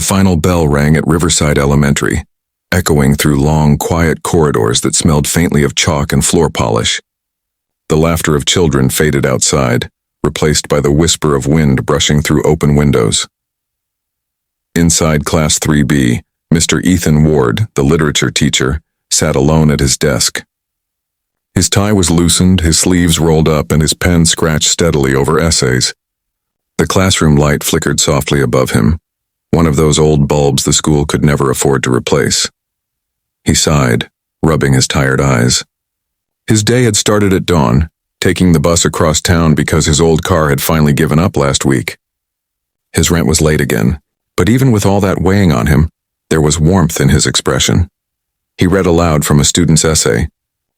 final bell rang at Riverside Elementary, echoing through long, quiet corridors that smelled faintly of chalk and floor polish. The laughter of children faded outside, replaced by the whisper of wind brushing through open windows. Inside Class 3B, Mr. Ethan Ward, the literature teacher, sat alone at his desk. His tie was loosened, his sleeves rolled up, and his pen scratched steadily over essays. The classroom light flickered softly above him, one of those old bulbs the school could never afford to replace. He sighed, rubbing his tired eyes. His day had started at dawn, taking the bus across town because his old car had finally given up last week. His rent was late again, but even with all that weighing on him, there was warmth in his expression. He read aloud from a student's essay,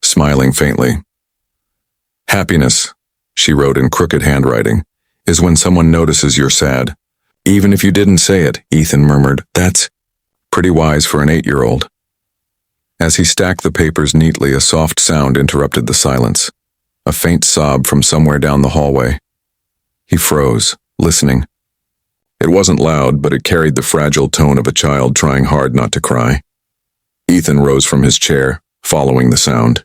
smiling faintly. "Happiness," she wrote in crooked handwriting, "is when someone notices you're sad. Even if you didn't say it," Ethan murmured. "That's pretty wise for an 8-year-old. As he stacked the papers neatly, a soft sound interrupted the silence, a faint sob from somewhere down the hallway. He froze, listening. It wasn't loud, but it carried the fragile tone of a child trying hard not to cry. Ethan rose from his chair, following the sound.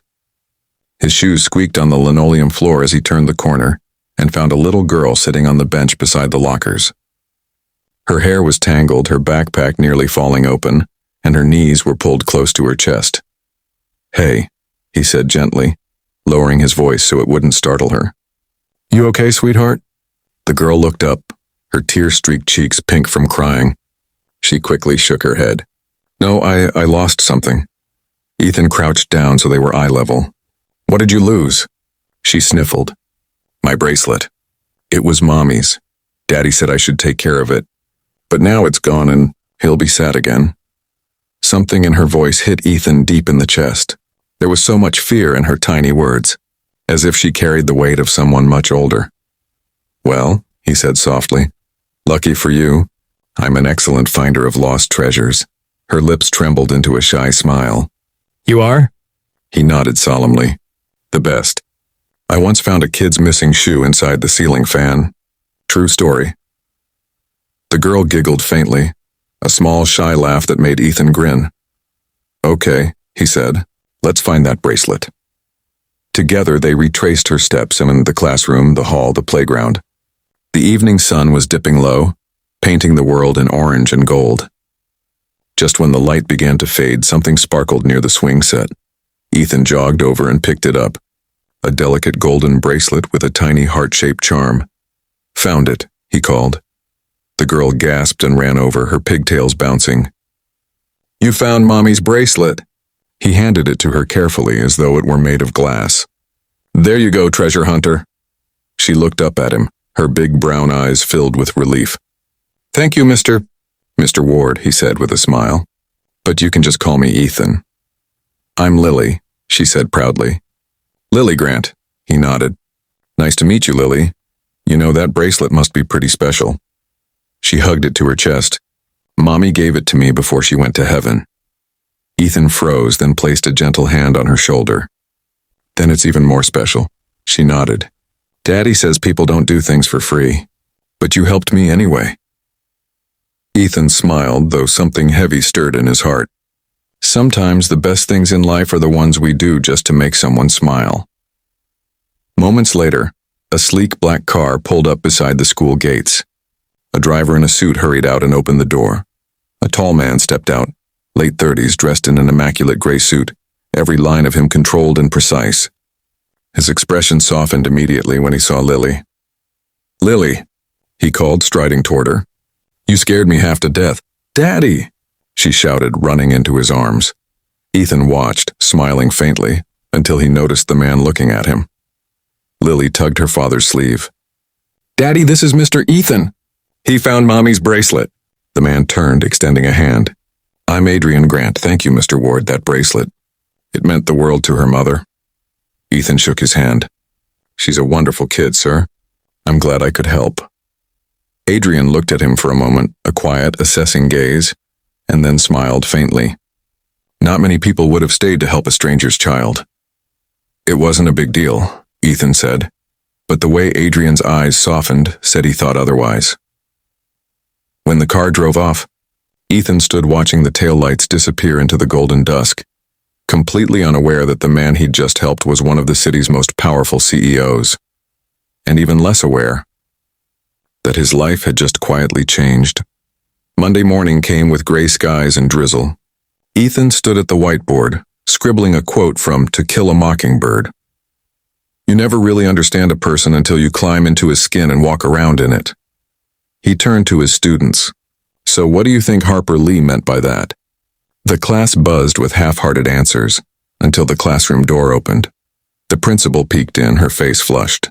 His shoes squeaked on the linoleum floor as he turned the corner and found a little girl sitting on the bench beside the lockers. Her hair was tangled, her backpack nearly falling open, and her knees were pulled close to her chest. "Hey," he said gently, lowering his voice so it wouldn't startle her. "You okay, sweetheart?" The girl looked up, her tear-streaked cheeks pink from crying. She quickly shook her head. "No, I lost something." Ethan crouched down so they were eye level. "What did you lose?" She sniffled. "My bracelet. It was Mommy's. Daddy said I should take care of it. But now it's gone and he'll be sad again." Something in her voice hit Ethan deep in the chest. There was so much fear in her tiny words, as if she carried the weight of someone much older. "Well," he said softly, "lucky for you, I'm an excellent finder of lost treasures." Her lips trembled into a shy smile. "You are?" He nodded solemnly. "The best. I once found a kid's missing shoe inside the ceiling fan. True story." The girl giggled faintly, a small shy laugh that made Ethan grin. "Okay," he said, "let's find that bracelet." Together they retraced her steps in the classroom, the hall, the playground. The evening sun was dipping low, painting the world in orange and gold. Just when the light began to fade, something sparkled near the swing set. Ethan jogged over and picked it up, a delicate golden bracelet with a tiny heart-shaped charm. "Found it," he called. The girl gasped and ran over, her pigtails bouncing. "You found Mommy's bracelet." He handed it to her carefully as though it were made of glass. "There you go, treasure hunter." She looked up at him, her big brown eyes filled with relief. "Thank you, Mr. Ward," he said with a smile. "But you can just call me Ethan." "I'm Lily," she said proudly. "Lily Grant," he nodded. "Nice to meet you, Lily. You know, that bracelet must be pretty special." She hugged it to her chest. "Mommy gave it to me before she went to heaven." Ethan froze, then placed a gentle hand on her shoulder. "Then it's even more special," she nodded. "Daddy says people don't do things for free, but you helped me anyway." Ethan smiled, though something heavy stirred in his heart. Sometimes the best things in life are the ones we do just to make someone smile. Moments later, a sleek black car pulled up beside the school gates. A driver in a suit hurried out and opened the door. A tall man stepped out, late 30s, dressed in an immaculate gray suit, every line of him controlled and precise. His expression softened immediately when he saw Lily. "Lily," he called, striding toward her. "You scared me half to death." "Daddy!" she shouted, running into his arms. Ethan watched, smiling faintly, until he noticed the man looking at him. Lily tugged her father's sleeve. "Daddy, this is Mr. Ethan. He found Mommy's bracelet." The man turned, extending a hand. "I'm Adrian Grant. Thank you, Mr. Ward, that bracelet. It meant the world to her mother." Ethan shook his hand. "She's a wonderful kid, sir. I'm glad I could help." Adrian looked at him for a moment, a quiet, assessing gaze, and then smiled faintly. Not many people would have stayed to help a stranger's child. "It wasn't a big deal," Ethan said, but the way Adrian's eyes softened said he thought otherwise. When the car drove off, Ethan stood watching the taillights disappear into the golden dusk, completely unaware that the man he'd just helped was one of the city's most powerful CEOs, and even less aware that his life had just quietly changed. Monday morning came with gray skies and drizzle. Ethan stood at the whiteboard, scribbling a quote from To Kill a Mockingbird. You never really understand a person until you climb into his skin and walk around in it. He turned to his students. So what do you think Harper Lee meant by that? The class buzzed with half-hearted answers until the classroom door opened. The principal peeked in, her face flushed.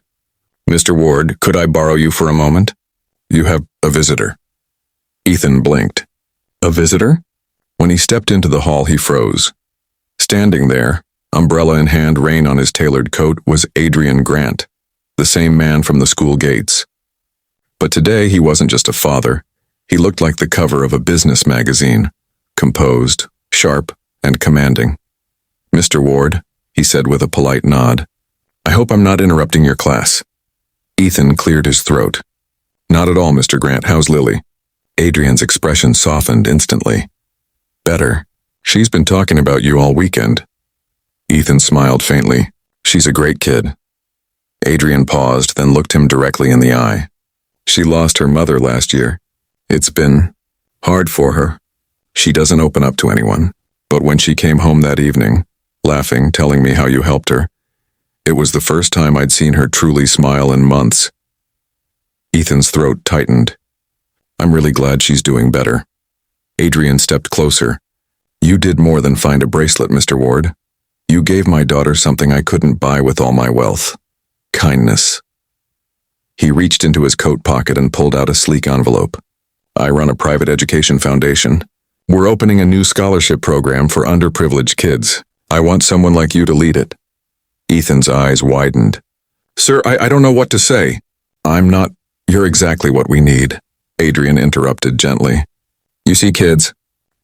Mr. Ward, could I borrow you for a moment? You have a visitor. Ethan blinked. A visitor? When he stepped into the hall, he froze. Standing there, umbrella in hand, rain on his tailored coat, was Adrian Grant, the same man from the school gates. But today he wasn't just a father. He looked like the cover of a business magazine, composed, sharp, and commanding. Mr. Ward, he said with a polite nod, I hope I'm not interrupting your class. Ethan cleared his throat. Not at all, Mr. Grant. How's Lily? Adrian's expression softened instantly. Better. She's been talking about you all weekend. Ethan smiled faintly. She's a great kid. Adrian paused, then looked him directly in the eye. She lost her mother last year. It's been hard for her. She doesn't open up to anyone. But when she came home that evening, laughing, telling me how you helped her, it was the first time I'd seen her truly smile in months. Ethan's throat tightened. I'm really glad she's doing better. Adrian stepped closer. You did more than find a bracelet, Mr. Ward. You gave my daughter something I couldn't buy with all my wealth. Kindness. He reached into his coat pocket and pulled out a sleek envelope. I run a private education foundation. We're opening a new scholarship program for underprivileged kids. I want someone like you to lead it. Ethan's eyes widened. Sir, I don't know what to say. I'm not. You're exactly what we need. Adrian interrupted gently. You see, kids,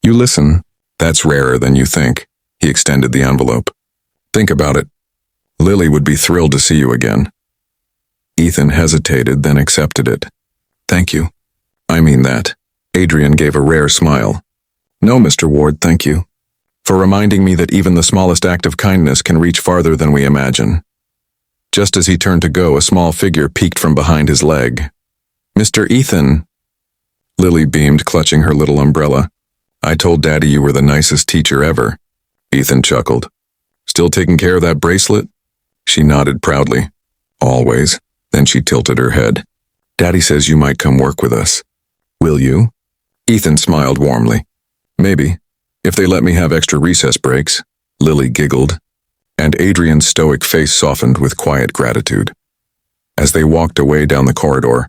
you listen. That's rarer than you think. He extended the envelope. Think about it. Lily would be thrilled to see you again. Ethan hesitated, then accepted it. Thank you. I mean that. Adrian gave a rare smile. No, Mr. Ward, thank you. For reminding me that even the smallest act of kindness can reach farther than we imagine. Just as he turned to go, a small figure peeked from behind his leg. Mr. Ethan. Lily beamed, clutching her little umbrella. I told Daddy you were the nicest teacher ever. Ethan chuckled. Still taking care of that bracelet? She nodded proudly. Always. Then she tilted her head. Daddy says you might come work with us. Will you? Ethan smiled warmly. Maybe. If they let me have extra recess breaks. Lily giggled. And Adrian's stoic face softened with quiet gratitude. As they walked away down the corridor,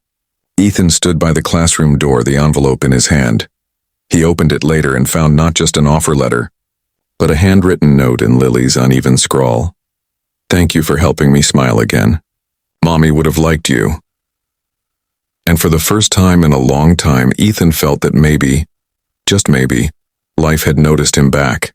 Ethan stood by the classroom door, the envelope in his hand. He opened it later and found not just an offer letter, but a handwritten note in Lily's uneven scrawl. Thank you for helping me smile again. Mommy would have liked you. And for the first time in a long time, Ethan felt that maybe, just maybe, life had noticed him back.